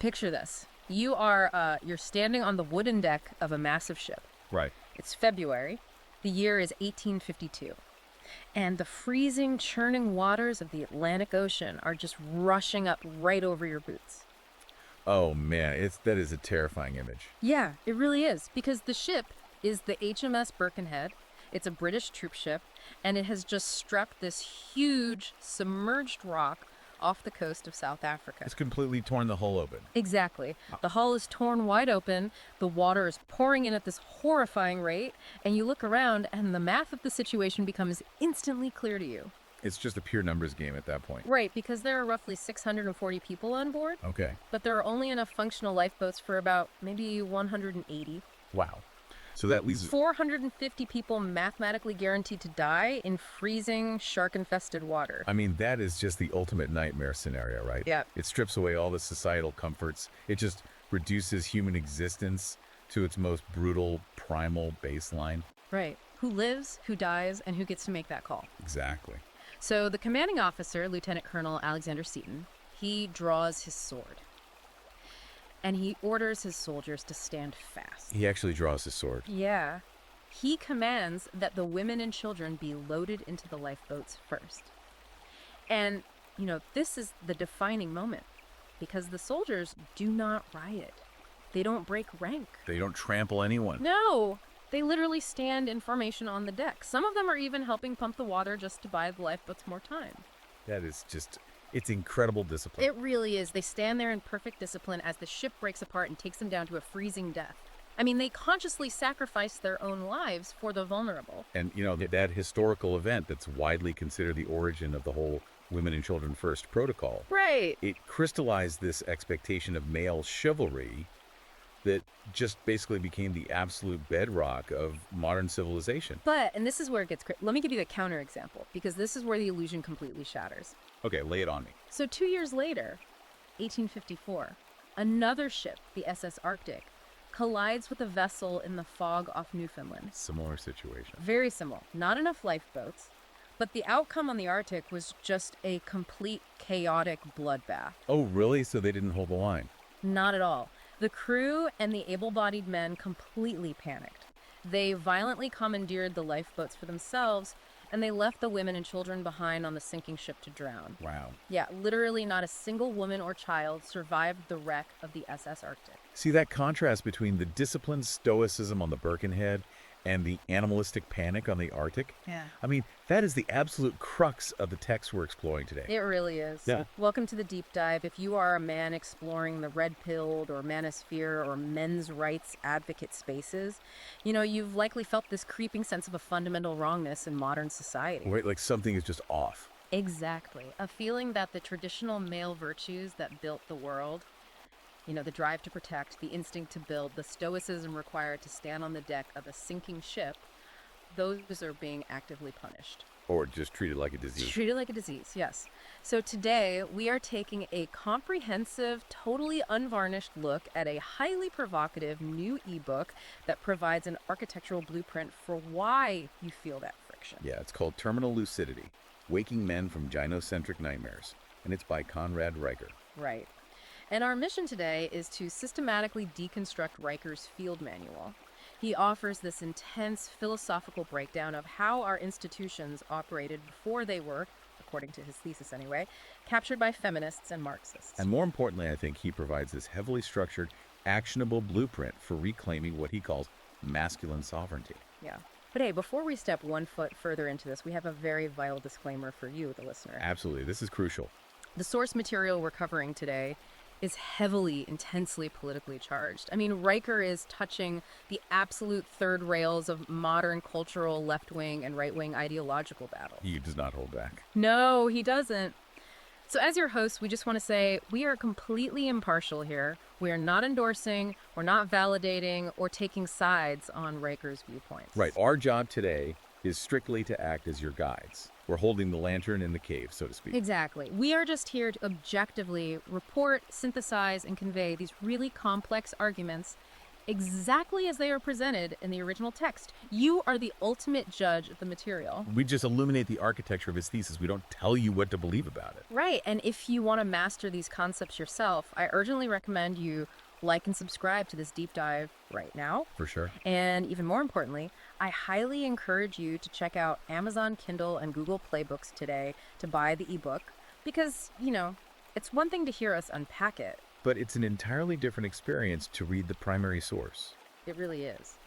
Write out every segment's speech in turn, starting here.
Picture this. You're standing on the wooden deck of a massive ship. Right. It's February. The year is 1852. And the freezing, churning waters of the Atlantic Ocean are just rushing up right over your boots. Oh, man, that is a terrifying image. Yeah, it really is, because the ship is the HMS Birkenhead. It's a British troop ship, and it has just struck this huge, submerged rock off the coast of South Africa. It's completely torn the hull open. Exactly. The hull is torn wide open, the water is pouring in at this horrifying rate, and you look around, and the math of the situation becomes instantly clear to you. It's just a pure numbers game at that point. Right, because there are roughly 640 people on board. Okay. But there are only enough functional lifeboats for about maybe 180. Wow. So that leaves 450 people mathematically guaranteed to die in freezing, shark-infested water. I mean, that is just the ultimate nightmare scenario, right? Yeah. It strips away all the societal comforts. It just reduces human existence to its most brutal, primal baseline. Right. Who lives, who dies, and who gets to make that call? Exactly. So the commanding officer, Lieutenant Colonel Alexander Seton, he draws his sword. And he orders his soldiers to stand fast. He actually draws his sword. Yeah. He commands that the women and children be loaded into the lifeboats first. And, this is the defining moment, because the soldiers do not riot. They don't break rank. They don't trample anyone. No! They literally stand in formation on the deck. Some of them are even helping pump the water just to buy the lifeboats more time. That is just, it's incredible discipline. It really is. They stand there in perfect discipline as the ship breaks apart and takes them down to a freezing death. I mean, they consciously sacrifice their own lives for the vulnerable. And, that historical event that's widely considered the origin of the whole women and children first protocol. Right. It crystallized this expectation of male chivalry that just basically became the absolute bedrock of modern civilization. But, and this is where it gets let me give you the counterexample, because this is where the illusion completely shatters. Okay, lay it on me. So 2 years later, 1854, another ship, the SS Arctic, collides with a vessel in the fog off Newfoundland. Similar situation. Very similar. Not enough lifeboats, but the outcome on the Arctic was just a complete chaotic bloodbath. Oh, really? So they didn't hold the line? Not at all. The crew and the able-bodied men completely panicked. They violently commandeered the lifeboats for themselves, and they left the women and children behind on the sinking ship to drown. Wow. Yeah, literally not a single woman or child survived the wreck of the SS Arctic. See that contrast between the disciplined stoicism on the Birkenhead and the animalistic panic on the Arctic? Yeah. I mean, that is the absolute crux of the text we're exploring today. It really is. Yeah. Welcome to the deep dive. If you are a man exploring the red-pilled or manosphere or men's rights advocate spaces, you've likely felt this creeping sense of a fundamental wrongness in modern society. Right, like something is just off. Exactly. A feeling that the traditional male virtues that built the world, the drive to protect, the instinct to build, the stoicism required to stand on the deck of a sinking ship, those are being actively punished. Or just treated like a disease. Treated like a disease, yes. So today, we are taking a comprehensive, totally unvarnished look at a highly provocative new ebook that provides an architectural blueprint for why you feel that friction. Yeah, it's called Terminal Lucidity, Waking Men from Gynocentric Nightmares, and it's by Conrad Riker. Right. And our mission today is to systematically deconstruct Riker's field manual. He offers this intense philosophical breakdown of how our institutions operated before they were, according to his thesis anyway, captured by feminists and Marxists. And more importantly, I think he provides this heavily structured, actionable blueprint for reclaiming what he calls masculine sovereignty. Yeah. But hey, before we step one foot further into this, we have a very vital disclaimer for you, the listener. Absolutely. This is crucial. The source material we're covering today is heavily, intensely politically charged. I mean, Riker is touching the absolute third rails of modern cultural left-wing and right-wing ideological battle. He does not hold back. No, he doesn't. So as your hosts, we just want to say we are completely impartial here. We are not endorsing, we're not validating, or taking sides on Riker's viewpoints. Right. Our job today is strictly to act as your guides. We're holding the lantern in the cave, so to speak. Exactly. We are just here to objectively report, synthesize, and convey these really complex arguments exactly as they are presented in the original text. You are the ultimate judge of the material. We just illuminate the architecture of his thesis. We don't tell you what to believe about it. Right, and if you want to master these concepts yourself, I urgently recommend you like and subscribe to this deep dive right now. For sure. And even more importantly, I highly encourage you to check out Amazon Kindle and Google Play Books today to buy the ebook because, it's one thing to hear us unpack it. But it's an entirely different experience to read the primary source. It really is.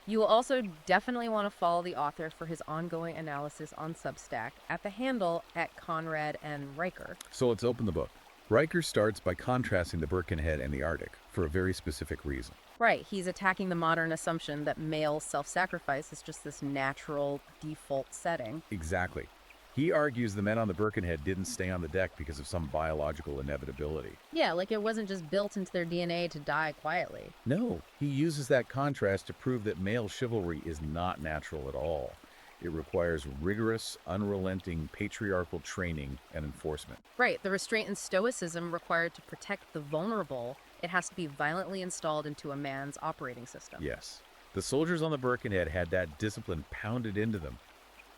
You will also definitely want to follow the author for his ongoing analysis on Substack at the handle at Conrad and Riker. So let's open the book. Riker starts by contrasting the Birkenhead and the Arctic for a very specific reason. Right, he's attacking the modern assumption that male self-sacrifice is just this natural default setting. Exactly. He argues the men on the Birkenhead didn't stay on the deck because of some biological inevitability. Yeah, like it wasn't just built into their DNA to die quietly. No, he uses that contrast to prove that male chivalry is not natural at all. It requires rigorous, unrelenting patriarchal training and enforcement. Right, the restraint and stoicism required to protect the vulnerable, it has to be violently installed into a man's operating system. Yes. The soldiers on the Birkenhead had that discipline pounded into them,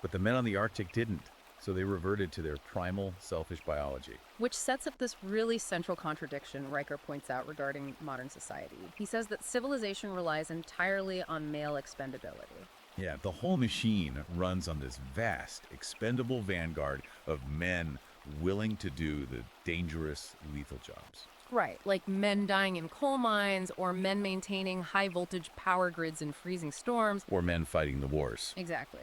but the men on the Arctic didn't, so they reverted to their primal, selfish biology. Which sets up this really central contradiction Riker points out regarding modern society. He says that civilization relies entirely on male expendability. Yeah, the whole machine runs on this vast, expendable vanguard of men willing to do the dangerous, lethal jobs. Right, like men dying in coal mines or men maintaining high voltage power grids in freezing storms. Or men fighting the wars. Exactly.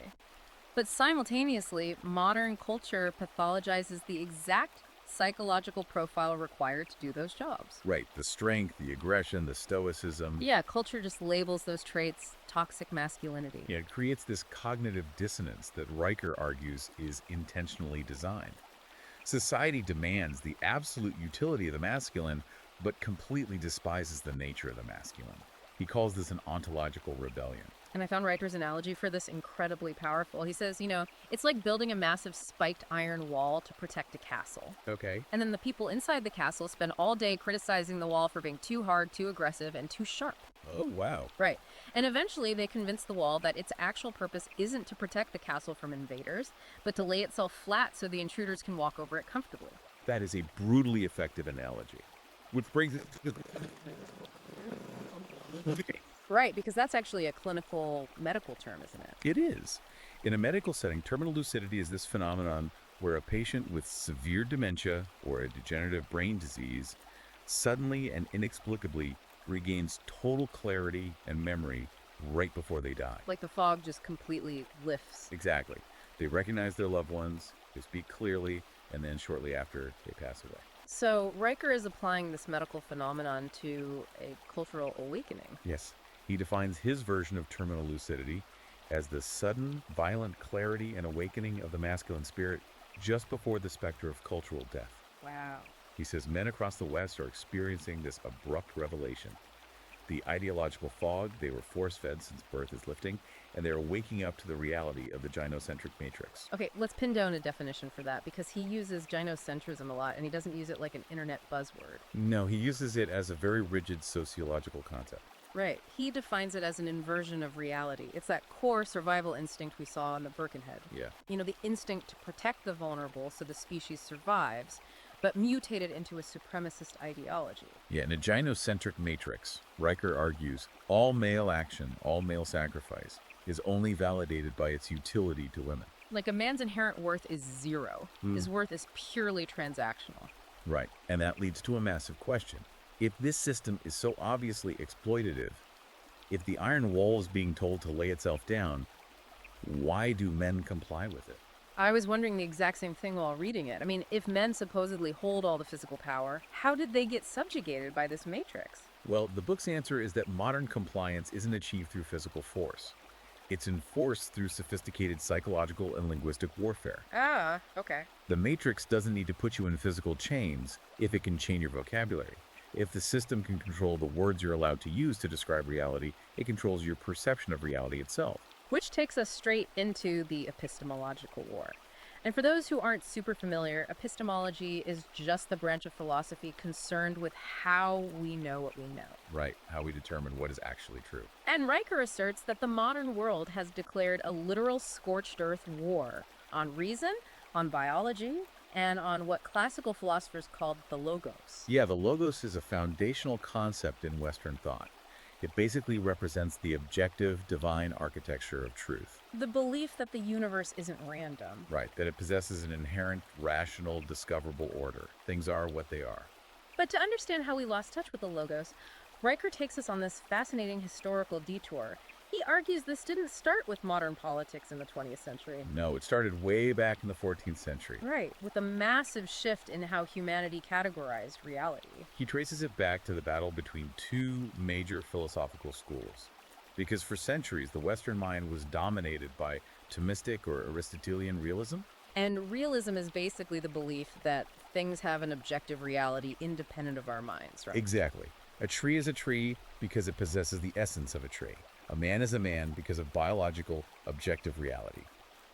But simultaneously, modern culture pathologizes the exact psychological profile required to do those jobs. Right, the strength, the aggression, the stoicism. Yeah, culture just labels those traits toxic masculinity. Yeah, it creates this cognitive dissonance that Riker argues is intentionally designed. Society demands the absolute utility of the masculine, but completely despises the nature of the masculine. He calls this an ontological rebellion. And I found Riker's analogy for this incredibly powerful. He says, it's like building a massive spiked iron wall to protect a castle. Okay. And then the people inside the castle spend all day criticizing the wall for being too hard, too aggressive, and too sharp. Oh, wow. Right. And eventually they convince the wall that its actual purpose isn't to protect the castle from invaders, but to lay itself flat so the intruders can walk over it comfortably. That is a brutally effective analogy. Which brings it to Right, because that's actually a clinical medical term, isn't it? It is. In a medical setting, terminal lucidity is this phenomenon where a patient with severe dementia or a degenerative brain disease suddenly and inexplicably regains total clarity and memory right before they die. Like the fog just completely lifts. Exactly. They recognize their loved ones, they speak clearly, and then shortly after, they pass away. So Riker is applying this medical phenomenon to a cultural awakening. Yes. He defines his version of terminal lucidity as the sudden, violent clarity and awakening of the masculine spirit just before the specter of cultural death. Wow. He says men across the West are experiencing this abrupt revelation. The ideological fog they were force-fed since birth is lifting, and they are waking up to the reality of the gynocentric matrix. Okay, let's pin down a definition for that because he uses gynocentrism a lot and he doesn't use it like an internet buzzword. No, he uses it as a very rigid sociological concept. Right. He defines it as an inversion of reality. It's that core survival instinct we saw in the Birkenhead. Yeah. The instinct to protect the vulnerable so the species survives, but mutated into a supremacist ideology. Yeah, in a gynocentric matrix, Riker argues all male action, all male sacrifice, is only validated by its utility to women. Like a man's inherent worth is zero. His worth is purely transactional. Right, and that leads to a massive question. If this system is so obviously exploitative, if the iron wall is being told to lay itself down, why do men comply with it? I was wondering the exact same thing while reading it. I mean, if men supposedly hold all the physical power, how did they get subjugated by this matrix? Well, the book's answer is that modern compliance isn't achieved through physical force. It's enforced through sophisticated psychological and linguistic warfare. Ah, okay. The matrix doesn't need to put you in physical chains if it can chain your vocabulary. If the system can control the words you're allowed to use to describe reality, it controls your perception of reality itself. Which takes us straight into the epistemological war. And for those who aren't super familiar, epistemology is just the branch of philosophy concerned with how we know what we know. Right, how we determine what is actually true. And Riker asserts that the modern world has declared a literal scorched earth war on reason, on biology, and on what classical philosophers called the logos. Yeah, the logos is a foundational concept in Western thought. It basically represents the objective, divine architecture of truth. The belief that the universe isn't random. Right, that it possesses an inherent, rational, discoverable order. Things are what they are. But to understand how we lost touch with the logos, Riker takes us on this fascinating historical detour. He argues this didn't start with modern politics in the 20th century. No, it started way back in the 14th century. Right, with a massive shift in how humanity categorized reality. He traces it back to the battle between two major philosophical schools. Because for centuries, the Western mind was dominated by Thomistic or Aristotelian realism. And realism is basically the belief that things have an objective reality independent of our minds, right? Exactly. A tree is a tree because it possesses the essence of a tree. A man is a man because of biological, objective reality.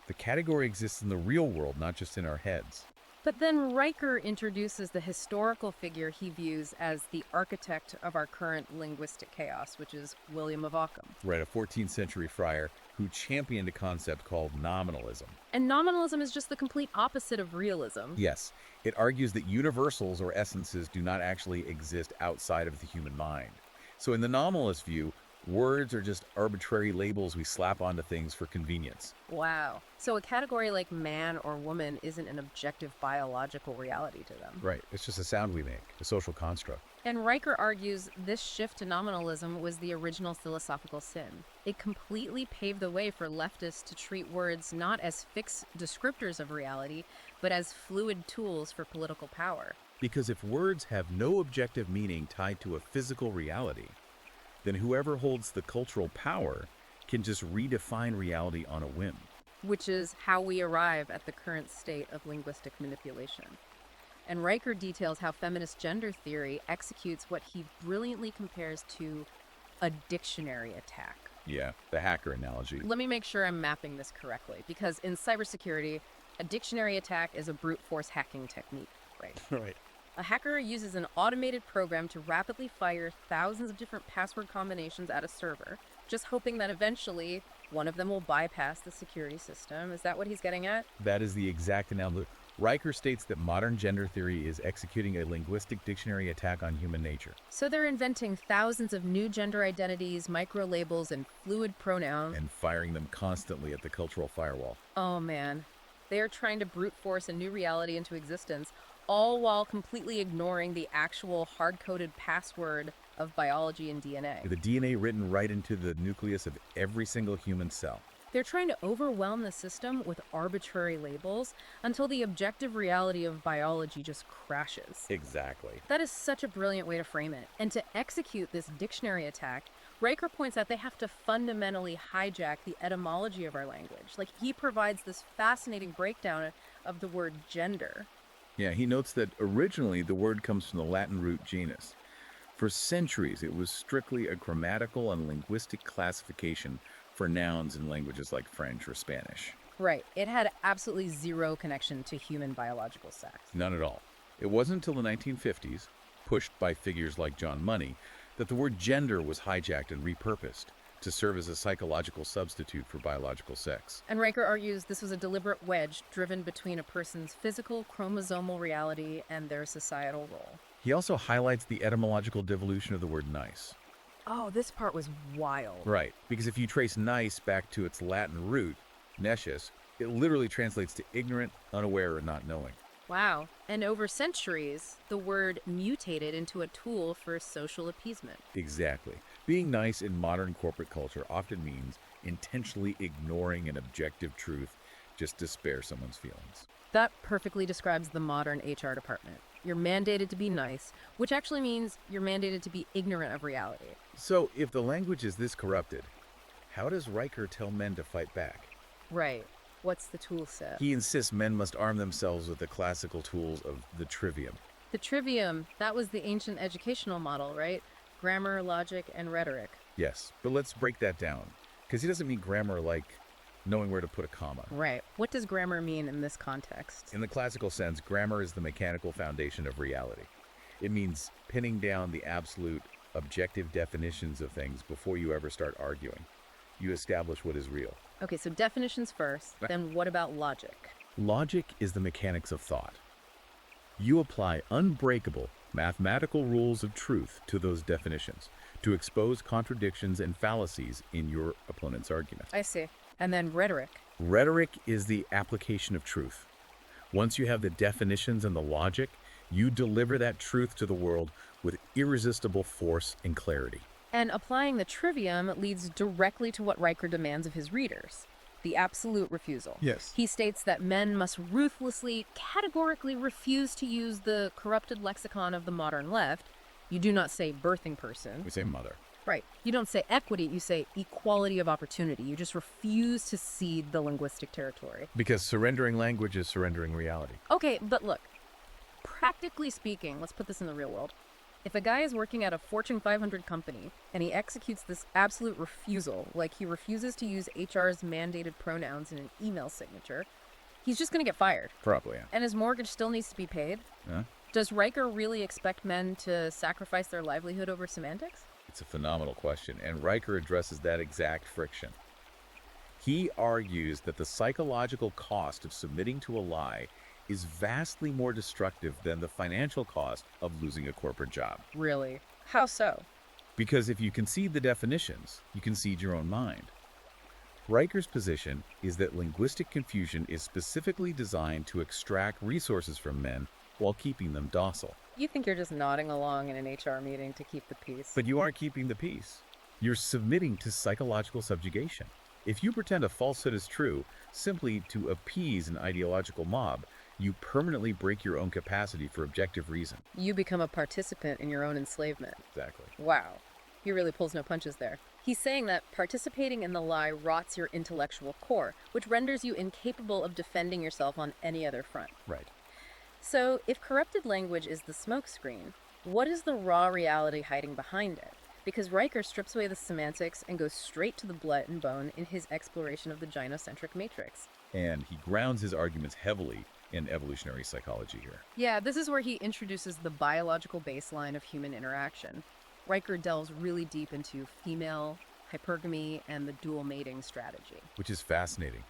The category exists in the real world, not just in our heads. But then Riker introduces the historical figure he views as the architect of our current linguistic chaos, which is William of Ockham. Right, a 14th century friar who championed a concept called nominalism. And nominalism is just the complete opposite of realism. Yes, it argues that universals or essences do not actually exist outside of the human mind. So in the nominalist view, words are just arbitrary labels we slap onto things for convenience. Wow. So a category like man or woman isn't an objective biological reality to them. Right, it's just a sound we make, a social construct. And Riker argues this shift to nominalism was the original philosophical sin. It completely paved the way for leftists to treat words not as fixed descriptors of reality, but as fluid tools for political power. Because if words have no objective meaning tied to a physical reality, then whoever holds the cultural power can just redefine reality on a whim. Which is how we arrive at the current state of linguistic manipulation. And Riker details how feminist gender theory executes what he brilliantly compares to a dictionary attack. Yeah, the hacker analogy. Let me make sure I'm mapping this correctly, because in cybersecurity, a dictionary attack is a brute force hacking technique, right? Right. A hacker uses an automated program to rapidly fire thousands of different password combinations at a server, just hoping that eventually one of them will bypass the security system. Is that what he's getting at? That is the exact analogy. Riker states that modern gender theory is executing a linguistic dictionary attack on human nature. So they're inventing thousands of new gender identities, micro-labels, and fluid pronouns. And firing them constantly at the cultural firewall. Oh man, they are trying to brute force a new reality into existence, all while completely ignoring the actual hard-coded password of biology and DNA. The DNA written right into the nucleus of every single human cell. They're trying to overwhelm the system with arbitrary labels until the objective reality of biology just crashes. Exactly. That is such a brilliant way to frame it. And to execute this dictionary attack, Riker points out they have to fundamentally hijack the etymology of our language. Like, he provides this fascinating breakdown of the word gender. Yeah, he notes that originally the word comes from the Latin root genus. For centuries, it was strictly a grammatical and linguistic classification for nouns in languages like French or Spanish. Right. It had absolutely zero connection to human biological sex. None at all. It wasn't until the 1950s, pushed by figures like John Money, that the word gender was hijacked and repurposed to serve as a psychological substitute for biological sex. And Riker argues this was a deliberate wedge driven between a person's physical, chromosomal reality and their societal role. He also highlights the etymological devolution of the word nice. Oh, this part was wild. Right, because if you trace nice back to its Latin root, nescius, it literally translates to ignorant, unaware, or not knowing. Wow. And over centuries, the word mutated into a tool for social appeasement. Exactly. Being nice in modern corporate culture often means intentionally ignoring an objective truth just to spare someone's feelings. That perfectly describes the modern HR department. You're mandated to be nice, which actually means you're mandated to be ignorant of reality. So, if the language is this corrupted, how does Riker tell men to fight back? Right. What's the tool set? He insists men must arm themselves with the classical tools of the trivium. The trivium, that was the ancient educational model, right? Grammar, logic, and rhetoric. Yes, but let's break that down. Because he doesn't mean grammar like knowing where to put a comma. Right. What does grammar mean in this context? In the classical sense, grammar is the mechanical foundation of reality. It means pinning down the absolute, objective definitions of things before you ever start arguing. You establish what is real. Okay, so definitions first, then what about logic? Logic is the mechanics of thought. You apply unbreakable mathematical rules of truth to those definitions to expose contradictions and fallacies in your opponent's argument. I see. And then rhetoric. Rhetoric is the application of truth. Once you have the definitions and the logic, you deliver that truth to the world with irresistible force and clarity. And applying the trivium leads directly to what Riker demands of his readers. The absolute refusal. Yes. He states that men must ruthlessly, categorically refuse to use the corrupted lexicon of the modern left. You do not say birthing person. We say mother. Right. You don't say equity, you say equality of opportunity. You just refuse to cede the linguistic territory. Because surrendering language is surrendering reality. Okay, but look, practically speaking, let's put this in the real world. If a guy is working at a Fortune 500 company and he executes this absolute refusal, like he refuses to use HR's mandated pronouns in an email signature, he's just going to get fired. Probably, yeah. And his mortgage still needs to be paid. Huh? Does Riker really expect men to sacrifice their livelihood over semantics? It's a phenomenal question, and Riker addresses that exact friction. He argues that the psychological cost of submitting to a lie is vastly more destructive than the financial cost of losing a corporate job. Really? How so? Because if you concede the definitions, you concede your own mind. Riker's position is that linguistic confusion is specifically designed to extract resources from men while keeping them docile. You think you're just nodding along in an HR meeting to keep the peace. But you aren't keeping the peace. You're submitting to psychological subjugation. If you pretend a falsehood is true simply to appease an ideological mob, you permanently break your own capacity for objective reason. You become a participant in your own enslavement. Exactly. Wow. He really pulls no punches there. He's saying that participating in the lie rots your intellectual core, which renders you incapable of defending yourself on any other front. Right. So, if corrupted language is the smokescreen, what is the raw reality hiding behind it? Because Riker strips away the semantics and goes straight to the blood and bone in his exploration of the gynocentric matrix. And he grounds his arguments heavily in evolutionary psychology here. Yeah, this is where he introduces the biological baseline of human interaction. Riker delves really deep into female, hypergamy, and the dual mating strategy. Which is fascinating.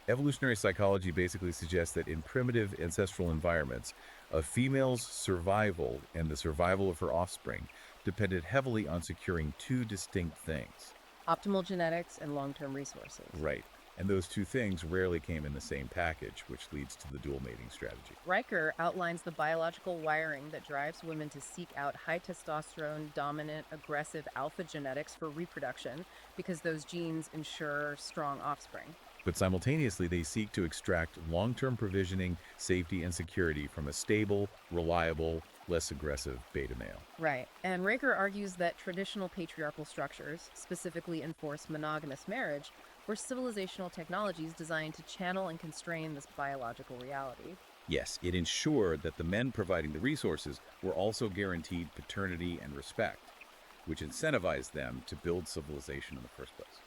Evolutionary psychology basically suggests that in primitive ancestral environments, a female's survival and the survival of her offspring depended heavily on securing two distinct things. Optimal genetics and long-term resources. Right. And those two things rarely came in the same package, which leads to the dual mating strategy. Riker outlines the biological wiring that drives women to seek out high testosterone, dominant, aggressive alpha genetics for reproduction because those genes ensure strong offspring. But simultaneously, they seek to extract long-term provisioning, safety, and security from a stable, reliable, less aggressive beta male. Right. And Riker argues that traditional patriarchal structures, specifically enforced monogamous marriage, were civilizational technologies designed to channel and constrain this biological reality. Yes, it ensured that the men providing the resources were also guaranteed paternity and respect, which incentivized them to build civilization in the first place.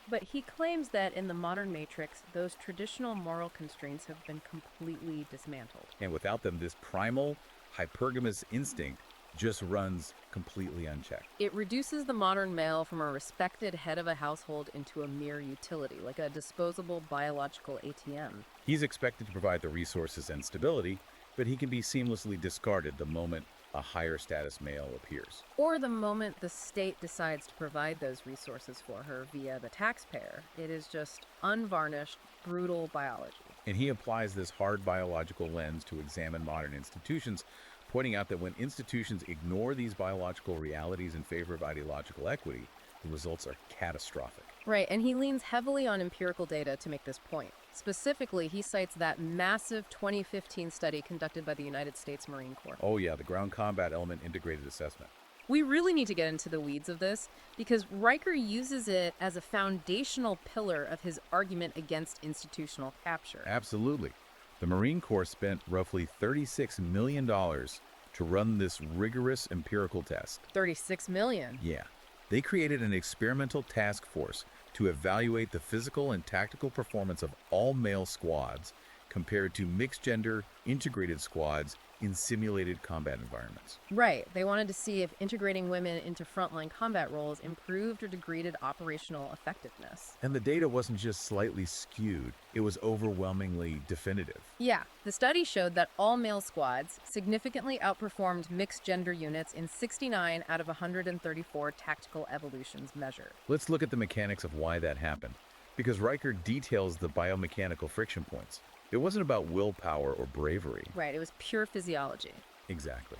But he claims that in the modern matrix, those traditional moral constraints have been completely dismantled. And without them, this primal, hypergamous instinct just runs completely unchecked. It reduces the modern male from a respected head of a household into a mere utility, like a disposable biological ATM. He's expected to provide the resources and stability, but he can be seamlessly discarded the moment a higher status male appears. Or the moment the state decides to provide those resources for her via the taxpayer. It is just unvarnished, brutal biology. And he applies this hard biological lens to examine modern institutions, pointing out that when institutions ignore these biological realities in favor of ideological equity, the results are catastrophic. Right, and he leans heavily on empirical data to make this point. Specifically, he cites that massive 2015 study conducted by the United States Marine Corps. Oh yeah, the ground combat element integrated assessment. We really need to get into the weeds of this because Riker uses it as a foundational pillar of his argument against institutional capture. Absolutely. The Marine Corps spent roughly $36 million to run this rigorous empirical test. 36 million. Yeah. They created an experimental task force to evaluate the physical and tactical performance of all male squads compared to mixed-gender integrated squads in simulated combat environments. Right. They wanted to see if integrating women into frontline combat roles improved or degraded operational effectiveness. And the data wasn't just slightly skewed, it was overwhelmingly definitive. Yeah, the study showed that all male squads significantly outperformed mixed gender units in 69 out of 134 tactical evolutions measured. Let's look at the mechanics of why that happened, because Riker details the biomechanical friction points. It wasn't about willpower or bravery. Right, it was pure physiology. Exactly.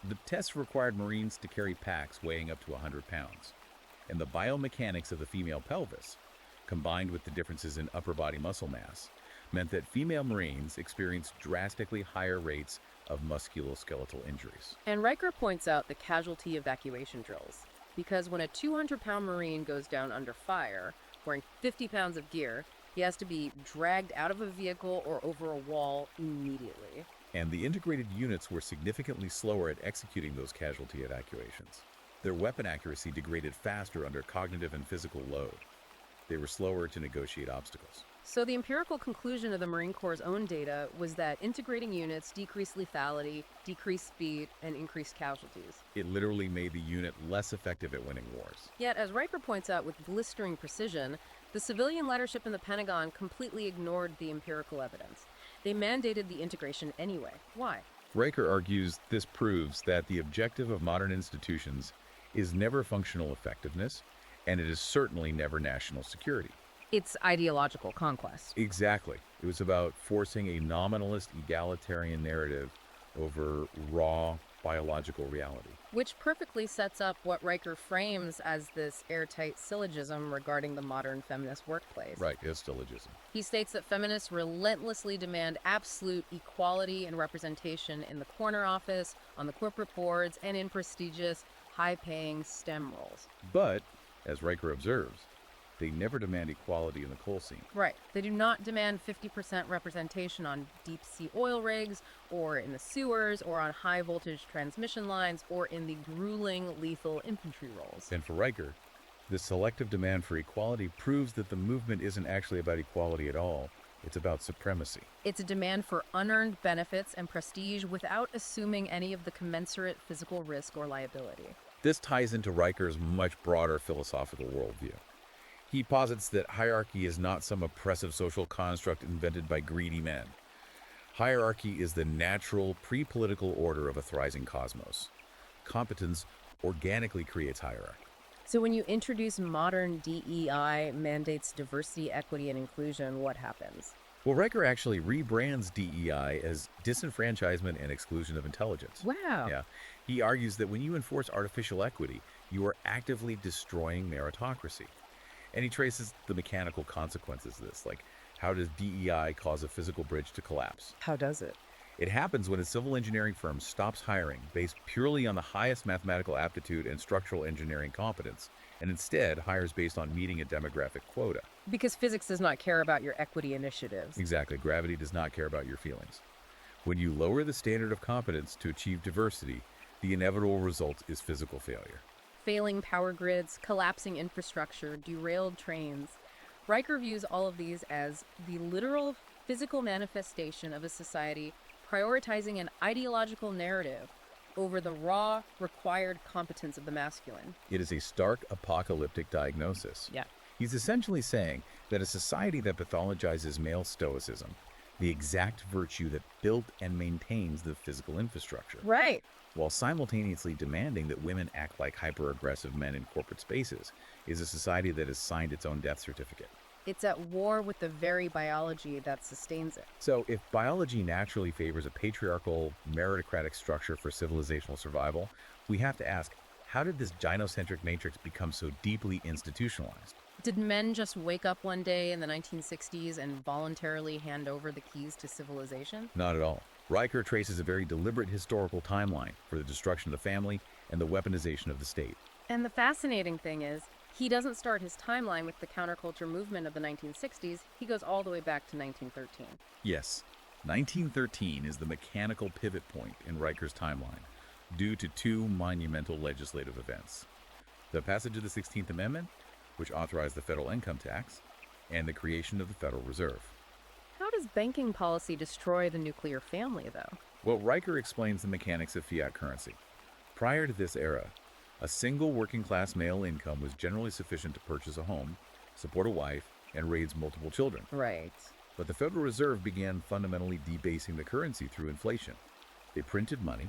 The tests required Marines to carry packs weighing up to 100 pounds. And the biomechanics of the female pelvis, combined with the differences in upper body muscle mass, meant that female Marines experienced drastically higher rates of musculoskeletal injuries. And Riker points out the casualty evacuation drills, because when a 200-pound Marine goes down under fire, wearing 50 pounds of gear, he has to be dragged out of a vehicle or over a wall immediately. And the integrated units were significantly slower at executing those casualty evacuations. Their weapon accuracy degraded faster under cognitive and physical load. They were slower to negotiate obstacles. So the empirical conclusion of the Marine Corps' own data was that integrating units decreased lethality, decreased speed, and increased casualties. It literally made the unit less effective at winning wars. Yet, as Riker points out with blistering precision, the civilian leadership in the Pentagon completely ignored the empirical evidence. They mandated the integration anyway. Why? Riker argues this proves that the objective of modern institutions is never functional effectiveness, and it is certainly never national security. It's ideological conquest. Exactly. It was about forcing a nominalist egalitarian narrative over raw biological reality. Which perfectly sets up what Riker frames as this airtight syllogism regarding the modern feminist workplace. Right, it's syllogism. He states that feminists relentlessly demand absolute equality and representation in the corner office, on the corporate boards, and in prestigious, high-paying STEM roles. But, as Riker observes, they never demand equality in the coal seam. Right. They do not demand 50% representation on deep-sea oil rigs, or in the sewers, or on high-voltage transmission lines, or in the grueling, lethal infantry roles. And for Riker, this selective demand for equality proves that the movement isn't actually about equality at all. It's about supremacy. It's a demand for unearned benefits and prestige without assuming any of the commensurate physical risk or liability. This ties into Riker's much broader philosophical worldview. He posits that hierarchy is not some oppressive social construct invented by greedy men. Hierarchy is the natural, pre-political order of a thriving cosmos. Competence organically creates hierarchy. So when you introduce modern DEI mandates diversity, equity, and inclusion, what happens? Well, Riker actually rebrands DEI as disenfranchisement and exclusion of intelligence. Wow. Yeah. He argues that when you enforce artificial equity, you are actively destroying meritocracy. And he traces the mechanical consequences of this, like how does DEI cause a physical bridge to collapse? How does it? It happens when a civil engineering firm stops hiring based purely on the highest mathematical aptitude and structural engineering competence, and instead hires based on meeting a demographic quota. Because physics does not care about your equity initiatives. Exactly. Gravity does not care about your feelings. When you lower the standard of competence to achieve diversity, the inevitable result is physical failure. Failing power grids, collapsing infrastructure, derailed trains. Riker views all of these as the literal physical manifestation of a society prioritizing an ideological narrative over the raw, required competence of the masculine. It is a stark apocalyptic diagnosis. Yeah. He's essentially saying that a society that pathologizes male stoicism, the exact virtue that built and maintains the physical infrastructure, Right. while simultaneously demanding that women act like hyper-aggressive men in corporate spaces, is a society that has signed its own death certificate. It's at war with the very biology that sustains it. So if biology naturally favors a patriarchal, meritocratic structure for civilizational survival, we have to ask, how did this gynocentric matrix become so deeply institutionalized? Did men just wake up one day in the 1960s and voluntarily hand over the keys to civilization? Not at all. Riker traces a very deliberate historical timeline for the destruction of the family and the weaponization of the state. And the fascinating thing is, he doesn't start his timeline with the counterculture movement of the 1960s. He goes all the way back to 1913. Yes, 1913 is the mechanical pivot point in Riker's timeline, due to two monumental legislative events: the passage of the 16th Amendment, which authorized the federal income tax, and the creation of the Federal Reserve. How does banking policy destroy the nuclear family, though? Well, Riker explains the mechanics of fiat currency. Prior to this era, a single working-class male income was generally sufficient to purchase a home, support a wife, and raise multiple children. Right. But the Federal Reserve began fundamentally debasing the currency through inflation. They printed money,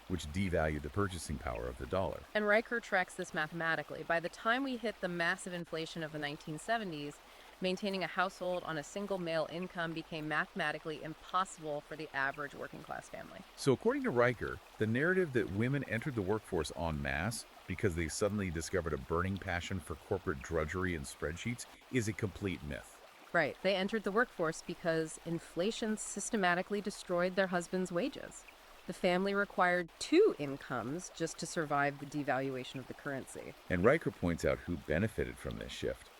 which devalued the purchasing power of the dollar. And Riker tracks this mathematically. By the time we hit the massive inflation of the 1970s, maintaining a household on a single male income became mathematically impossible for the average working class family. So according to Riker, the narrative that women entered the workforce en masse because they suddenly discovered a burning passion for corporate drudgery and spreadsheets is a complete myth. Right. They entered the workforce because inflation systematically destroyed their husbands' wages. The family required two incomes just to survive the devaluation of the currency. And Riker points out who benefited from this shift.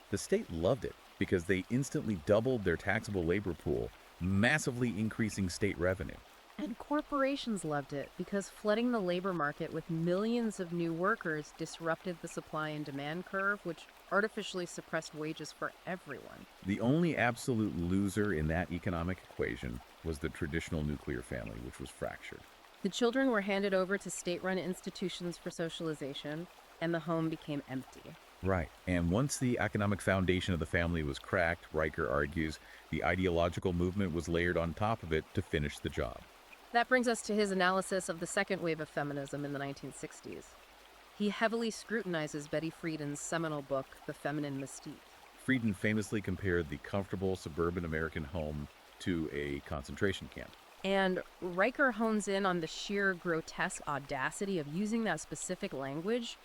The state loved it because they instantly doubled their taxable labor pool, massively increasing state revenue. And corporations loved it because flooding the labor market with millions of new workers disrupted the supply and demand curve, which artificially suppressed wages for everyone. The only absolute loser in that economic equation was the traditional nuclear family, which was fractured. The children were handed over to state-run institutions for socialization, and the home became empty. Right. And once the economic foundation of the family was cracked, Riker argues, the ideological movement was layered on top of it to finish the job. That brings us to his analysis of the second wave of feminism in the 1960s. He heavily scrutinizes Betty Friedan's seminal book, The Feminine Mystique. Friedan famously compared the comfortable suburban American home to a concentration camp. And Riker hones in on the sheer grotesque audacity of using that specific language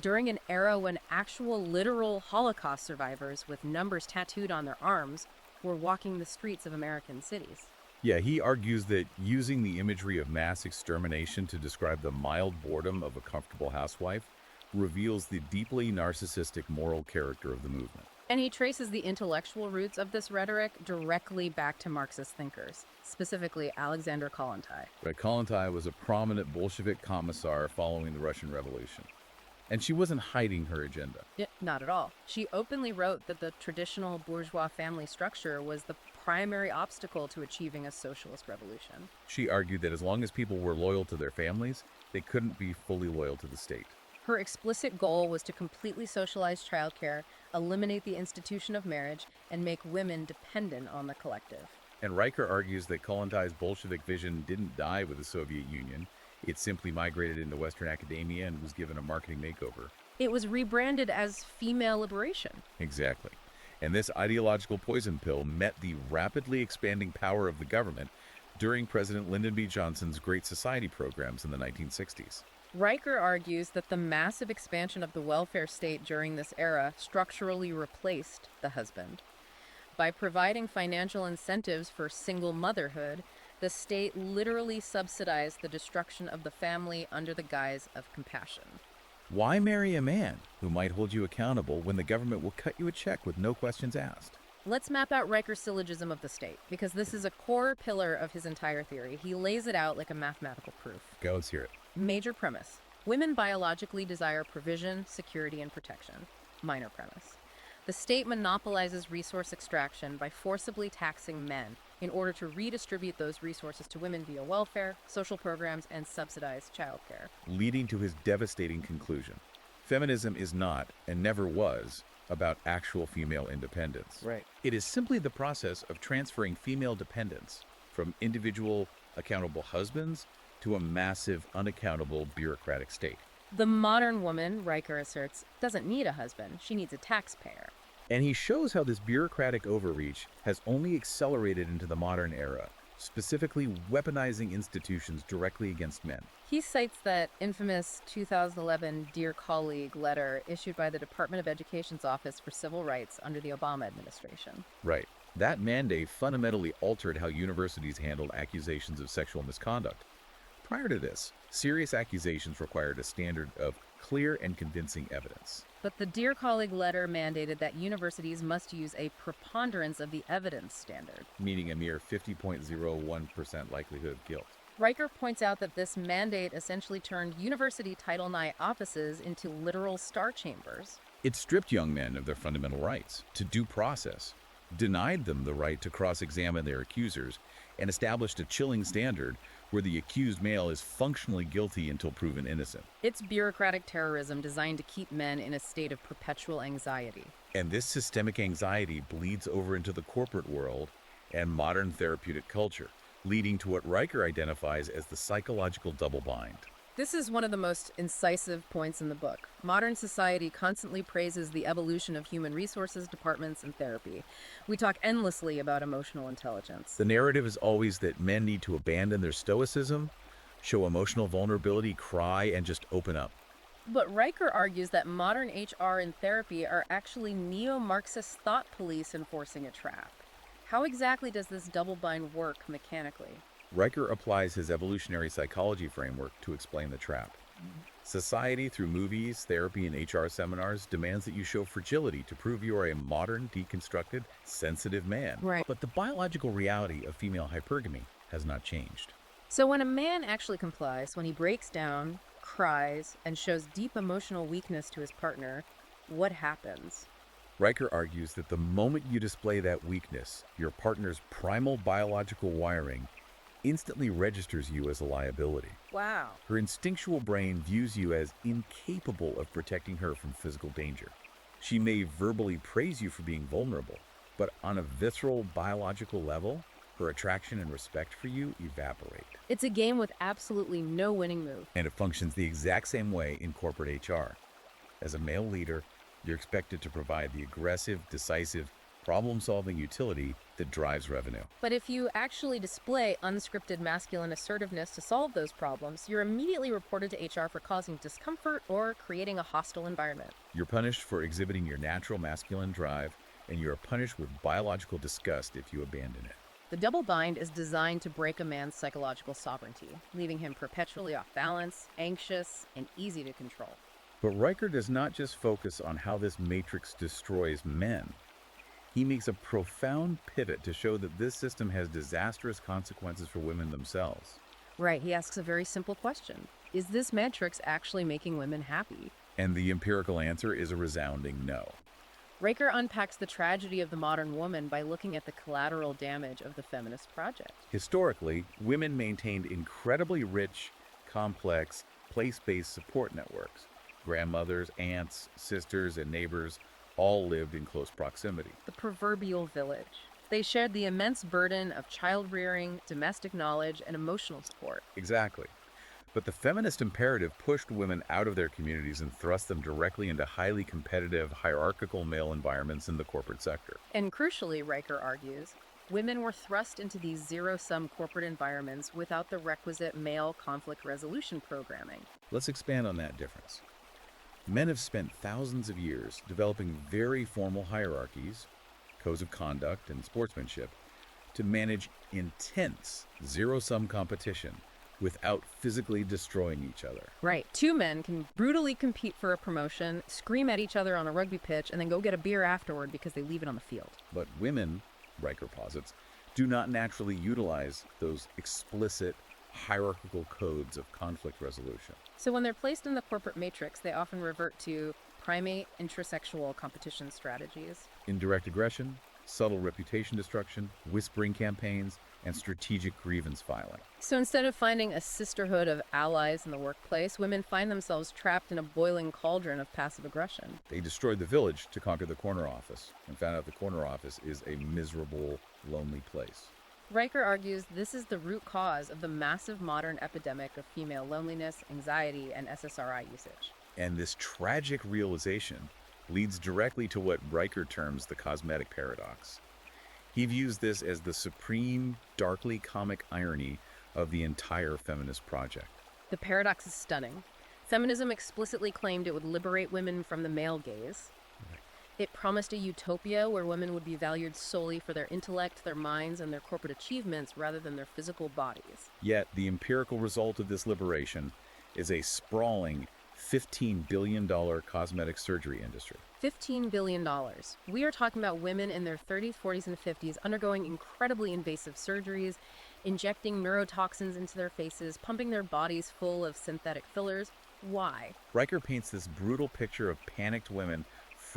during an era when actual literal Holocaust survivors with numbers tattooed on their arms were walking the streets of American cities. Yeah, he argues that using the imagery of mass extermination to describe the mild boredom of a comfortable housewife reveals the deeply narcissistic moral character of the movement. And he traces the intellectual roots of this rhetoric directly back to Marxist thinkers, specifically Alexander Kollontai. Right, Kollontai was a prominent Bolshevik commissar following the Russian Revolution. And she wasn't hiding her agenda. Yeah, not at all. She openly wrote that the traditional bourgeois family structure was the primary obstacle to achieving a socialist revolution. She argued that as long as people were loyal to their families, they couldn't be fully loyal to the state. Her explicit goal was to completely socialize childcare, eliminate the institution of marriage, and make women dependent on the collective. And Riker argues that Kollontai's Bolshevik vision didn't die with the Soviet Union. It simply migrated into Western academia and was given a marketing makeover. It was rebranded as female liberation. Exactly. And this ideological poison pill met the rapidly expanding power of the government during President Lyndon B. Johnson's Great Society programs in the 1960s. Riker argues that the massive expansion of the welfare state during this era structurally replaced the husband. By providing financial incentives for single motherhood, the state literally subsidized the destruction of the family under the guise of compassion. Why marry a man who might hold you accountable when the government will cut you a check with no questions asked? Let's map out Riker's syllogism of the state, because this is a core pillar of his entire theory. He lays it out like a mathematical proof. Go, let's hear it. Major premise. Women biologically desire provision, security, and protection. Minor premise. The state monopolizes resource extraction by forcibly taxing men in order to redistribute those resources to women via welfare, social programs, and subsidized childcare. Leading to his devastating conclusion. Feminism is not, and never was, about actual female independence. Right. It is simply the process of transferring female dependence from individual, accountable husbands to a massive, unaccountable bureaucratic state. The modern woman, Riker asserts, doesn't need a husband. She needs a taxpayer. And he shows how this bureaucratic overreach has only accelerated into the modern era, specifically weaponizing institutions directly against men. He cites that infamous 2011 Dear Colleague letter issued by the Department of Education's Office for Civil Rights under the Obama administration. Right. That mandate fundamentally altered how universities handled accusations of sexual misconduct. Prior to this, serious accusations required a standard of clear and convincing evidence. But the Dear Colleague letter mandated that universities must use a preponderance of the evidence standard, meaning a mere 50.01% likelihood of guilt. Riker points out that this mandate essentially turned university Title IX offices into literal star chambers. It stripped young men of their fundamental rights to due process, denied them the right to cross-examine their accusers, and established a chilling standard where the accused male is functionally guilty until proven innocent. It's bureaucratic terrorism designed to keep men in a state of perpetual anxiety. And this systemic anxiety bleeds over into the corporate world and modern therapeutic culture, leading to what Riker identifies as the psychological double bind. This is one of the most incisive points in the book. Modern society constantly praises the evolution of human resources departments and therapy. We talk endlessly about emotional intelligence. The narrative is always that men need to abandon their stoicism, show emotional vulnerability, cry, and just open up. But Riker argues that modern HR and therapy are actually neo-Marxist thought police enforcing a trap. How exactly does this double bind work mechanically? Riker applies his evolutionary psychology framework to explain the trap. Society, through movies, therapy, and HR seminars, demands that you show fragility to prove you are a modern, deconstructed, sensitive man. Right. But the biological reality of female hypergamy has not changed. So when a man actually complies, when he breaks down, cries, and shows deep emotional weakness to his partner, what happens? Riker argues that the moment you display that weakness, your partner's primal biological wiring instantly registers you as a liability. Wow. Her instinctual brain views you as incapable of protecting her from physical danger. She may verbally praise you for being vulnerable, but on a visceral biological level, her attraction and respect for you evaporate. It's a game with absolutely no winning move. And it functions the exact same way in corporate HR. As a male leader, you're expected to provide the aggressive, decisive, problem-solving utility that drives revenue. But if you actually display unscripted masculine assertiveness to solve those problems, you're immediately reported to HR for causing discomfort or creating a hostile environment. You're punished for exhibiting your natural masculine drive, and you are punished with biological disgust if you abandon it. The double bind is designed to break a man's psychological sovereignty, leaving him perpetually off balance, anxious, and easy to control. But Riker does not just focus on how this matrix destroys men. He makes a profound pivot to show that this system has disastrous consequences for women themselves. Right, he asks a very simple question. Is this matrix actually making women happy? And the empirical answer is a resounding no. Riker unpacks the tragedy of the modern woman by looking at the collateral damage of the feminist project. Historically, women maintained incredibly rich, complex, place-based support networks. Grandmothers, aunts, sisters, and neighbors all lived in close proximity. The proverbial village. They shared the immense burden of child-rearing, domestic knowledge, and emotional support. Exactly. But the feminist imperative pushed women out of their communities and thrust them directly into highly competitive, hierarchical male environments in the corporate sector. And crucially, Riker argues, women were thrust into these zero-sum corporate environments without the requisite male conflict resolution programming. Let's expand on that difference. Men have spent thousands of years developing very formal hierarchies, codes of conduct, and sportsmanship to manage intense zero-sum competition without physically destroying each other. Right. Two men can brutally compete for a promotion, scream at each other on a rugby pitch, and then go get a beer afterward because they leave it on the field. But women, Riker posits, do not naturally utilize those explicit hierarchical codes of conflict resolution. So when they're placed in the corporate matrix, they often revert to primate intrasexual competition strategies. Indirect aggression, subtle reputation destruction, whispering campaigns, and strategic grievance filing. So instead of finding a sisterhood of allies in the workplace, women find themselves trapped in a boiling cauldron of passive aggression. They destroyed the village to conquer the corner office and found out the corner office is a miserable, lonely place. Riker argues this is the root cause of the massive modern epidemic of female loneliness, anxiety, and SSRI usage. And this tragic realization leads directly to what Riker terms the cosmetic paradox. He views this as the supreme, darkly comic irony of the entire feminist project. The paradox is stunning. Feminism explicitly claimed it would liberate women from the male gaze. It promised a utopia where women would be valued solely for their intellect, their minds, and their corporate achievements rather than their physical bodies. Yet, the empirical result of this liberation is a sprawling $15 billion cosmetic surgery industry. $15 billion. We are talking about women in their 30s, 40s, and 50s undergoing incredibly invasive surgeries, injecting neurotoxins into their faces, pumping their bodies full of synthetic fillers. Why? Riker paints this brutal picture of panicked women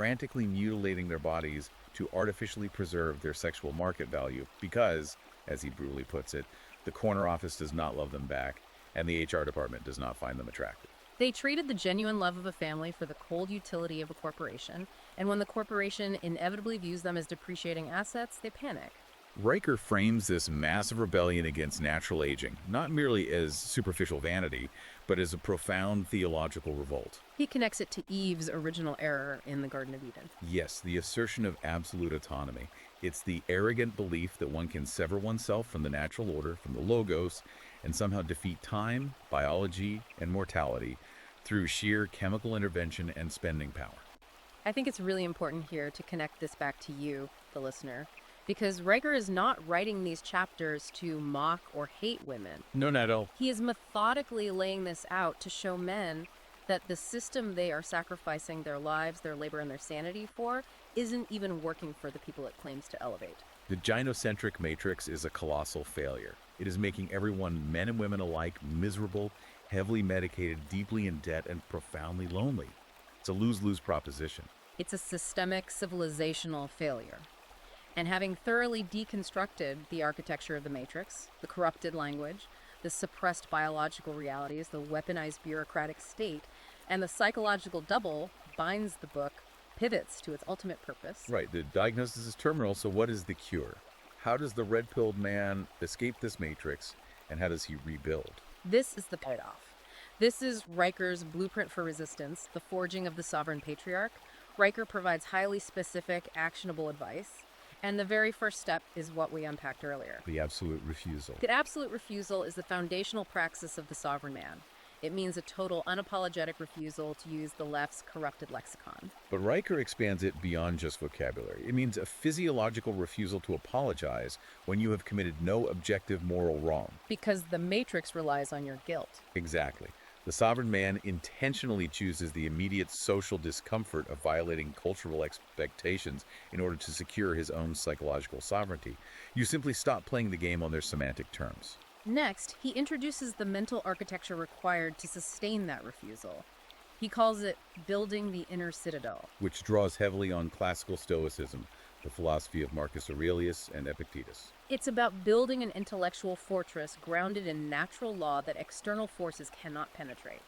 frantically mutilating their bodies to artificially preserve their sexual market value because, as he brutally puts it, the corner office does not love them back and the HR department does not find them attractive. They traded the genuine love of a family for the cold utility of a corporation, and when the corporation inevitably views them as depreciating assets, they panic. Riker frames this massive rebellion against natural aging not merely as superficial vanity, but as a profound theological revolt. He connects it to Eve's original error in the Garden of Eden. Yes, the assertion of absolute autonomy. It's the arrogant belief that one can sever oneself from the natural order, from the logos, and somehow defeat time, biology, and mortality through sheer chemical intervention and spending power. I think it's really important here to connect this back to you, the listener, because Riker is not writing these chapters to mock or hate women. No, not at all. He is methodically laying this out to show men that the system they are sacrificing their lives, their labor, and their sanity for isn't even working for the people it claims to elevate. The gynocentric matrix is a colossal failure. It is making everyone, men and women alike, miserable, heavily medicated, deeply in debt, and profoundly lonely. It's a lose-lose proposition. It's a systemic civilizational failure. And having thoroughly deconstructed the architecture of the Matrix, the corrupted language, the suppressed biological realities, the weaponized bureaucratic state, and the psychological double binds the book, pivots to its ultimate purpose. Right, the diagnosis is terminal, so what is the cure? How does the red-pilled man escape this matrix, and how does he rebuild? This is the payoff. This is Riker's blueprint for resistance, the forging of the sovereign patriarch. Riker provides highly specific, actionable advice. And the very first step is what we unpacked earlier. The absolute refusal. The absolute refusal is the foundational praxis of the sovereign man. It means a total unapologetic refusal to use the left's corrupted lexicon. But Riker expands it beyond just vocabulary. It means a physiological refusal to apologize when you have committed no objective moral wrong. Because the Matrix relies on your guilt. Exactly. The sovereign man intentionally chooses the immediate social discomfort of violating cultural expectations in order to secure his own psychological sovereignty. You simply stop playing the game on their semantic terms. Next, he introduces the mental architecture required to sustain that refusal. He calls it building the inner citadel, which draws heavily on classical Stoicism, the philosophy of Marcus Aurelius and Epictetus. It's about building an intellectual fortress grounded in natural law that external forces cannot penetrate.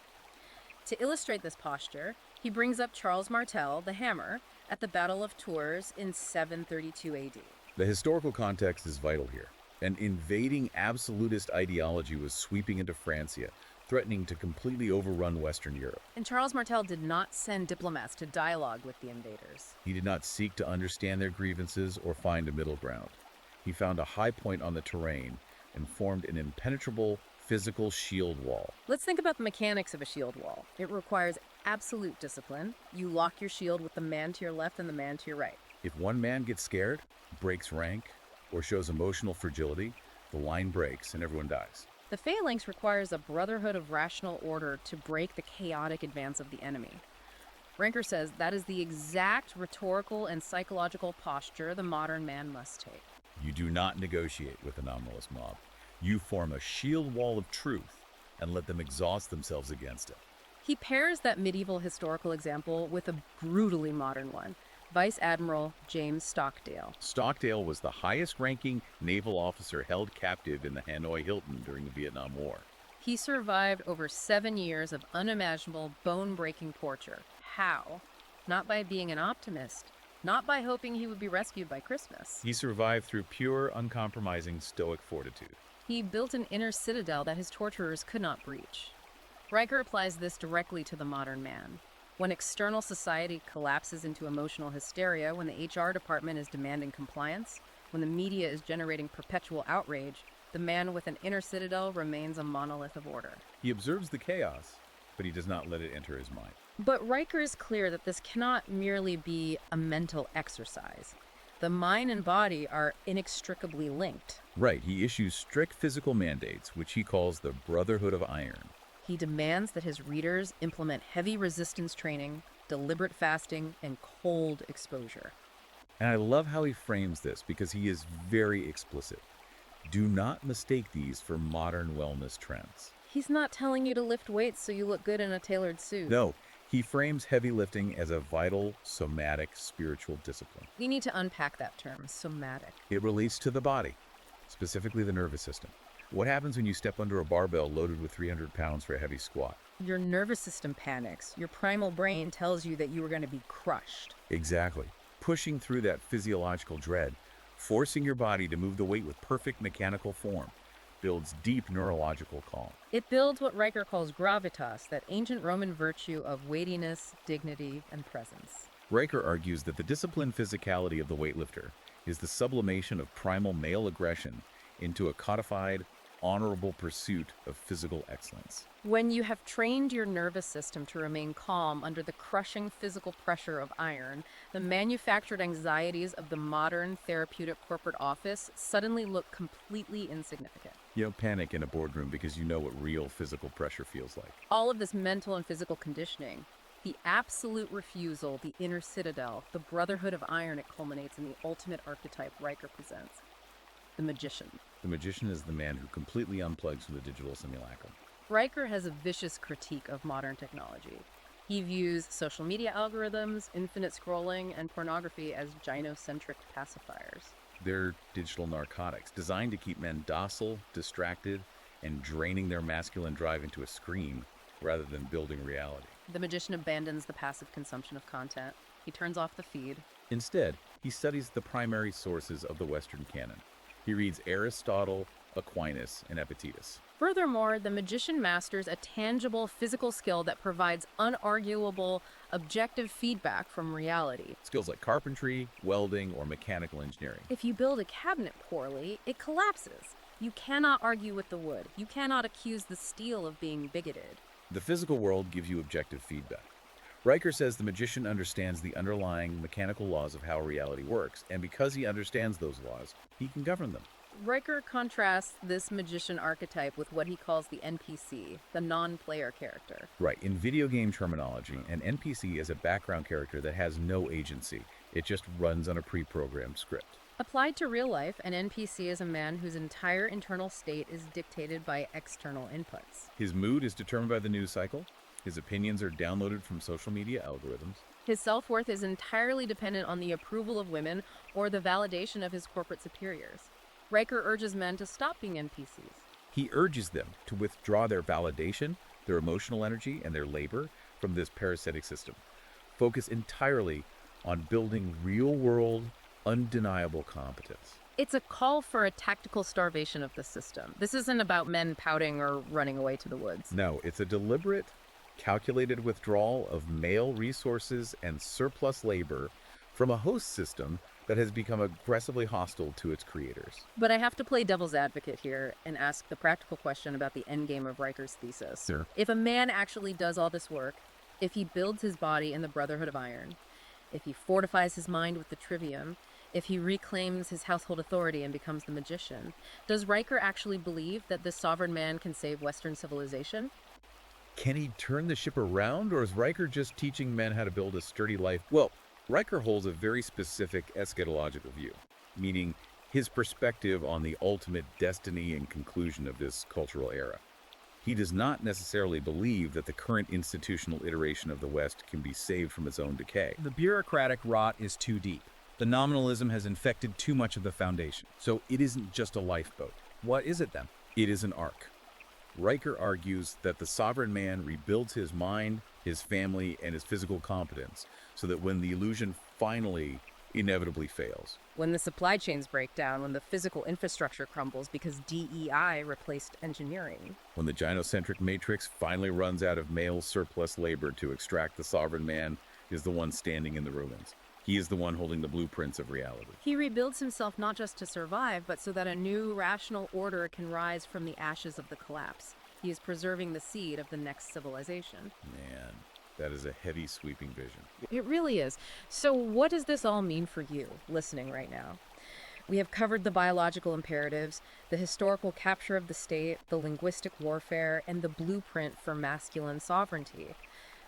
To illustrate this posture, he brings up Charles Martel, the Hammer, at the Battle of Tours in 732 AD. The historical context is vital here. An invading absolutist ideology was sweeping into Francia, threatening to completely overrun Western Europe. And Charles Martel did not send diplomats to dialogue with the invaders. He did not seek to understand their grievances or find a middle ground. He found a high point on the terrain and formed an impenetrable physical shield wall. Let's think about the mechanics of a shield wall. It requires absolute discipline. You lock your shield with the man to your left and the man to your right. If one man gets scared, breaks rank, or shows emotional fragility, the line breaks and everyone dies. The phalanx requires a brotherhood of rational order to break the chaotic advance of the enemy. Ranker says that is the exact rhetorical and psychological posture the modern man must take. You do not negotiate with a nominalist mob. You form a shield wall of truth and let them exhaust themselves against it. He pairs that medieval historical example with a brutally modern one. Vice Admiral James Stockdale. Stockdale was the highest-ranking naval officer held captive in the Hanoi Hilton during the Vietnam War. He survived over 7 years of unimaginable, bone-breaking torture. How? Not by being an optimist. Not by hoping he would be rescued by Christmas. He survived through pure, uncompromising stoic fortitude. He built an inner citadel that his torturers could not breach. Riker applies this directly to the modern man. When external society collapses into emotional hysteria, when the HR department is demanding compliance, when the media is generating perpetual outrage, the man with an inner citadel remains a monolith of order. He observes the chaos, but he does not let it enter his mind. But Riker is clear that this cannot merely be a mental exercise. The mind and body are inextricably linked. Right, he issues strict physical mandates, which he calls the Brotherhood of Iron. He demands that his readers implement heavy resistance training, deliberate fasting, and cold exposure. And I love how he frames this because he is very explicit. Do not mistake these for modern wellness trends. He's not telling you to lift weights so you look good in a tailored suit. No, He frames heavy lifting as a vital, somatic, spiritual discipline. We need to unpack that term, somatic. It relates to the body, specifically the nervous system. What happens when you step under a barbell loaded with 300 pounds for a heavy squat? Your nervous system panics. Your primal brain tells you that you are going to be crushed. Exactly. Pushing through that physiological dread, forcing your body to move the weight with perfect mechanical form, builds deep neurological calm. It builds what Riker calls gravitas, that ancient Roman virtue of weightiness, dignity, and presence. Riker argues that the disciplined physicality of the weightlifter is the sublimation of primal male aggression into a codified, honorable pursuit of physical excellence. When you have trained your nervous system to remain calm under the crushing physical pressure of iron, the manufactured anxieties of the modern therapeutic corporate office suddenly look completely insignificant. You don't panic in a boardroom because you know what real physical pressure feels like. All of this mental and physical conditioning, the absolute refusal, the inner citadel, the brotherhood of iron, it culminates in the ultimate archetype Riker presents, the magician. The magician is the man who completely unplugs from the digital simulacrum. Riker has a vicious critique of modern technology. He views social media algorithms, infinite scrolling, and pornography as gynocentric pacifiers. They're digital narcotics designed to keep men docile, distracted, and draining their masculine drive into a scream rather than building reality. The magician abandons the passive consumption of content. He turns off the feed. Instead, he studies the primary sources of the Western canon. He reads Aristotle, Aquinas, and Epictetus. Furthermore, the magician masters a tangible physical skill that provides unarguable, objective feedback from reality. Skills like carpentry, welding, or mechanical engineering. If you build a cabinet poorly, it collapses. You cannot argue with the wood. You cannot accuse the steel of being bigoted. The physical world gives you objective feedback. Riker says the magician understands the underlying mechanical laws of how reality works, and because he understands those laws, he can govern them. Riker contrasts this magician archetype with what he calls the NPC, the non-player character. Right. In video game terminology, an NPC is a background character that has no agency. It just runs on a pre-programmed script. Applied to real life, an NPC is a man whose entire internal state is dictated by external inputs. His mood is determined by the news cycle. His opinions are downloaded from social media algorithms. His self-worth is entirely dependent on the approval of women or the validation of his corporate superiors. Riker urges men to stop being NPCs. He urges them to withdraw their validation, their emotional energy, and their labor from this parasitic system. Focus entirely on building real-world, undeniable competence. It's a call for a tactical starvation of the system. This isn't about men pouting or running away to the woods. No, it's a deliberate, calculated withdrawal of male resources and surplus labor from a host system that has become aggressively hostile to its creators. But I have to play devil's advocate here and ask the practical question about the endgame of Riker's thesis. Sure. If a man actually does all this work, if he builds his body in the Brotherhood of Iron, if he fortifies his mind with the trivium, if he reclaims his household authority and becomes the magician, does Riker actually believe that this sovereign man can save Western civilization? Can he turn the ship around, or is Riker just teaching men how to build a sturdy life? Well, Riker holds a very specific eschatological view, meaning his perspective on the ultimate destiny and conclusion of this cultural era. He does not necessarily believe that the current institutional iteration of the West can be saved from its own decay. The bureaucratic rot is too deep. The nominalism has infected too much of the foundation. So it isn't just a lifeboat. What is it then? It is an ark. Riker argues that the sovereign man rebuilds his mind, his family, and his physical competence so that when the illusion finally inevitably fails, When the supply chains break down, when the physical infrastructure crumbles because DEI replaced engineering, when the gynocentric matrix finally runs out of male surplus labor to extract, the sovereign man is the one standing in the ruins. He is the one holding the blueprints of reality. he rebuilds himself not just to survive, but so that a new rational order can rise from the ashes of the collapse. He is preserving the seed of the next civilization. Man, that is a heavy, sweeping vision. It really is. So what does this all mean for you, listening right now? We have covered the biological imperatives, the historical capture of the state, the linguistic warfare, and the blueprint for masculine sovereignty.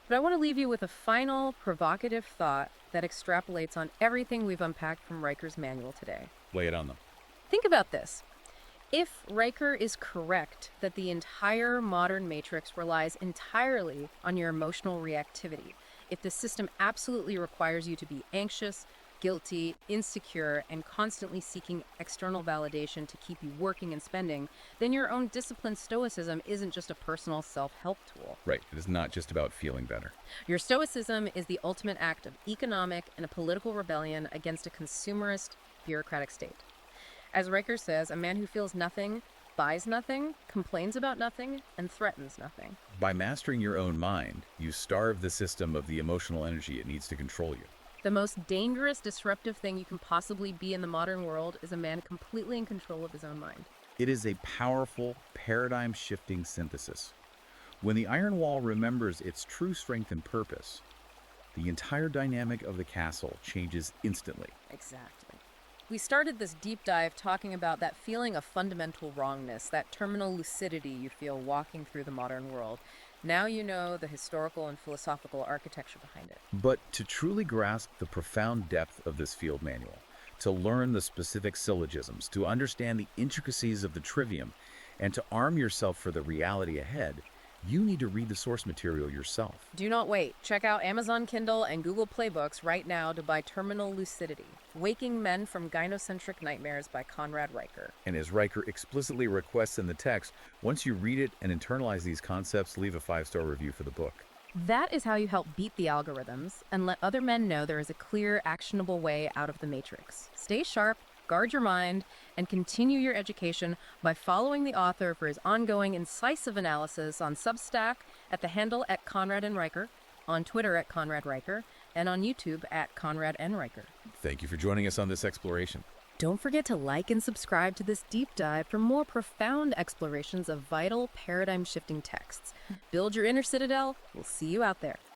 But I want to leave you with a final, provocative thought that extrapolates on everything we've unpacked from Riker's manual today. Lay it on them. Think about this. If Riker is correct that the entire modern matrix relies entirely on your emotional reactivity, if the system absolutely requires you to be anxious, guilty, insecure, and constantly seeking external validation to keep you working and spending, then your own disciplined stoicism isn't just a personal self-help tool. Right. It is not just about feeling better. Your stoicism is the ultimate act of economic and a political rebellion against a consumerist, bureaucratic state. As Riker says, a man who feels nothing, buys nothing, complains about nothing, and threatens nothing. By mastering your own mind, you starve the system of the emotional energy it needs to control you. The most dangerous, disruptive thing you can possibly be in the modern world is a man completely in control of his own mind. It is a powerful, paradigm-shifting synthesis. When the Iron Wall remembers its true strength and purpose, the entire dynamic of the castle changes instantly. Exactly. We started this deep dive talking about that feeling of fundamental wrongness, that terminal lucidity you feel walking through the modern world. Now you know the historical and philosophical architecture behind it. But to truly grasp the profound depth of this field manual, to learn the specific syllogisms, to understand the intricacies of the trivium, and to arm yourself for the reality ahead, you need to read the source material yourself. Do not wait. Check out Amazon Kindle and Google Playbooks right now to buy Terminal Lucidity, Waking Men from Gynocentric Nightmares by Conrad Riker. And as Riker explicitly requests in the text, once you read it and internalize these concepts, leave a 5-star review for the book. That is how you help beat the algorithms and let other men know there is a clear, actionable way out of the matrix. Stay sharp, guard your mind, and continue your education by following the author for his ongoing incisive analysis on Substack at the handle @Conrad and Riker, on Twitter @Conrad Riker, and on YouTube @Conrad and Riker. Thank you for joining us on this exploration. Don't forget to like and subscribe to this deep dive for more profound explorations of vital, paradigm-shifting texts. Build your inner citadel. We'll see you out there.